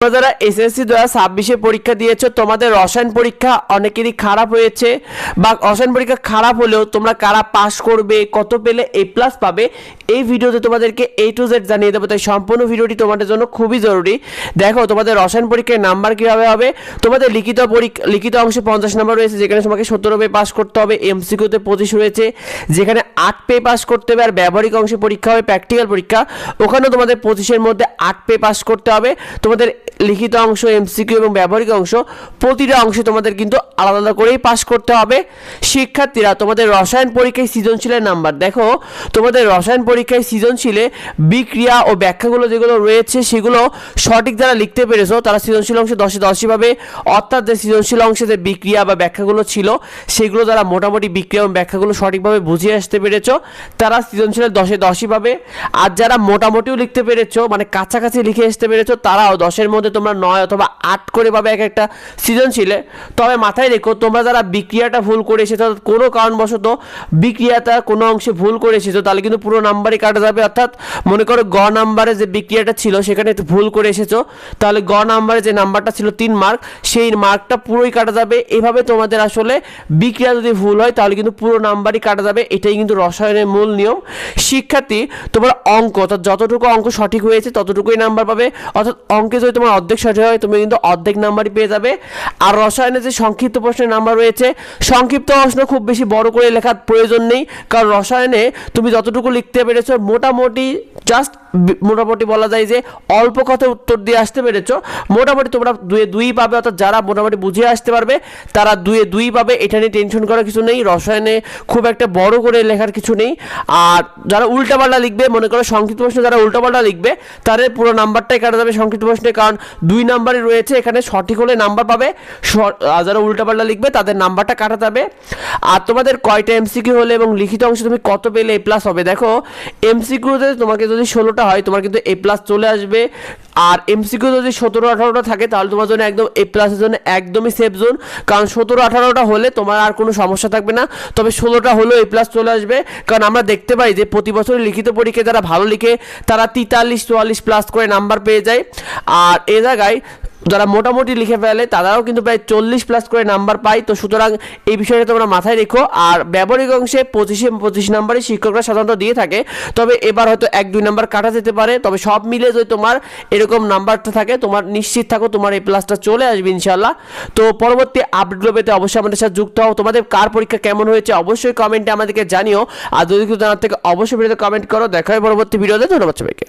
তোমরা যারা এসএসসি 2026 পরীক্ষা দিয়েছো তোমাদের রসায়ন পরীক্ষা অনেকেরই খারাপ হয়েছে বা রসায়ন পরীক্ষা খারাপ হলেও তোমরা কারা পাস করবে, কত পেলে A+ পাবে, এই ভিডিওতে তোমাদেরকে A to Z জানিয়ে দেবো। তাই সম্পূর্ণ ভিডিওটি তোমাদের জন্য খুবই জরুরি। দেখো তোমাদের রসায়ন পরীক্ষায় নাম্বার কীভাবে হবে। তোমাদের লিখিত অংশে 50 নাম্বার রয়েছে, যেখানে তোমাকে 17 পেয়ে পাস করতে হবে। এমসিকিউতে 25 রয়েছে, যেখানে 8 পেয়ে পাস করতে হবে। আর ব্যবহারিক অংশে পরীক্ষা হবে, প্র্যাকটিক্যাল পরীক্ষা, ওখানেও তোমাদের 25-এর মধ্যে 8 পেয়ে পাস করতে হবে। তোমাদের লিখিত অংশ, এমসিকিউ এবং ব্যবহারিক অংশ প্রতিটা অংশে তোমাদের কিন্তু আলাদা আলাদা করেই পাস করতে হবে। শিক্ষার্থীরা তোমাদের রসায়ন পরীক্ষায় সৃজনশীলের নাম্বার দেখো, তোমাদের রসায়ন পরীক্ষায় সৃজনশীলে বিক্রিয়া ও ব্যাখ্যাগুলো যেগুলো রয়েছে সেগুলো সঠিক যারা লিখতে পেরেছো তারা সৃজনশীল অংশে 10-এ 10ই পাবে। অর্থাৎ যে সৃজনশীল অংশে যে বিক্রিয়া বা ব্যাখ্যাগুলো ছিল সেগুলো যারা মোটামুটি বিক্রিয়া এবং ব্যাখ্যাগুলো সঠিকভাবে বুঝিয়ে আসতে পেরেছো তারা সৃজনশীলের 10-এ 10ই পাবে। আর যারা মোটামুটিও লিখতে পেরেছো, মানে কাছাকাছি লিখে আসতে পেরেছো, তারাও 10-এর মধ্যে তোমরা 9 অথবা 8 করে পাবে এক একটা সৃজনশীলে। তবে মাথায় রেখো, তোমরা যারা বিক্রিয়াটা ভুল করে এসেছো, কোনো কারণবশত বিক্রিয়াটা কোনো অংশে ভুল করে এসেছো, তাহলে কিন্তু পুরো নাম্বারই কাটা যাবে। অর্থাৎ মনে করো গ নাম্বারে যে বিক্রিয়াটা ছিল সেখানে ভুল করে এসেছো, তাহলে গ নাম্বারে যে নাম্বারটা ছিল 3 মার্ক, সেই মার্কটা পুরোই কাটা যাবে। এভাবে তোমাদের আসলে বিক্রিয়া যদি ভুল হয় তাহলে কিন্তু পুরো নাম্বারই কাটা যাবে। এটাই কিন্তু রসায়নের মূল নিয়ম। শিক্ষার্থী তোমার অঙ্ক, অর্থাৎ যতটুকু অঙ্ক সঠিক হয়েছে ততটুকুই নাম্বার পাবে। অর্থাৎ অঙ্কে যদি তোমার অর্ধেক সঠিক হয় তুমি কিন্তু অর্ধেক নাম্বারই পেয়ে যাবে। আর রসায়নে যে সংক্ষিপ্ত প্রশ্নের নাম্বার রয়েছে, সংক্ষিপ্ত প্রশ্ন খুব বেশি বড় করে লেখার প্রয়োজন নেই, কারণ রসায়নে তুমি যতটুকু লিখতে পেরেছো মোটামুটি মোটামুটি বলা যায় যে অল্প কথায় উত্তর দিয়ে আসতে পেরেছো। মোটামুটি তোমরা 2-এ 2 পাবে। অর্থাৎ যারা মোটামুটি বুঝিয়ে আসতে পারবে তারা 2-এ 2 পাবে। এটা নিয়ে টেনশন করার কিছু নেই। রসায়নে খুব একটা বড় করে লেখার কিছু নেই। আর যারা উল্টাপাল্টা লিখবে, মনে করো সংক্ষিপ্ত প্রশ্নে যারা উল্টাপাল্টা লিখবে তাদের পুরো নাম্বারটাই কাটা যাবে সংক্ষিপ্ত প্রশ্নে, কারণ 2 নাম্বারই রয়েছে, এখানে সঠিক হলে নাম্বার পাবে। আর যারা উল্টাপাল্টা লিখবে তাদের নাম্বারটা কাটা যাবে। আর তোমাদের কয়টা এমসিকিউ হলে এবং লিখিত অংশে তুমি কত পেলে A+ হবে। দেখো এমসিকিউতে তোমাকে যদি 16টা হয় তোমার কিন্তু A+ চলে আসবে। আর এমসিকিউ যদি 17-18টা থাকে তাহলে তোমার জন্য একদম A+ এর জন্য একদমই সেফ জোন, কারণ 17-18টা হলে তোমার আর কোনো সমস্যা থাকবে না। তবে 16টা হলেও A+ চলে আসবে, কারণ আমরা দেখতে পাই যে প্রতি বছরই লিখিত পরীক্ষায় যারা ভালো লিখে তারা 43-44+ করে নাম্বার পেয়ে যায়। আর এ জায়গায় যারা মোটামুটি লিখে ফেলে তারাও কিন্তু প্রায় 40+ করে নাম্বার পায়। তো সুতরাং এই বিষয়টা তোমরা মাথায় রেখো। আর ব্যবহারিক অংশে 25 নাম্বারই শিক্ষকরা সাধারণত দিয়ে থাকে, তবে এবার হয়তো 1-2 নাম্বার কাটা যেতে পারে। তবে সব মিলে যদি তোমার এরকম নাম্বারটা থাকে তোমার নিশ্চিত থাকো তোমার A+টা চলে আসবে ইনশাল্লাহ। তো পরবর্তী আপডেটগুলো পেতে অবশ্যই আমাদের সাথে যুক্ত হও। তোমাদের কার পরীক্ষা কেমন হয়েছে অবশ্যই কমেন্টে আমাদেরকে জানিও। আর যদি কিছু জানার থেকে অবশ্যই ভিডিওতে কমেন্ট করো। দেখা হয় পরবর্তী ভিডিওতে। ধন্যবাদ সবাইকে।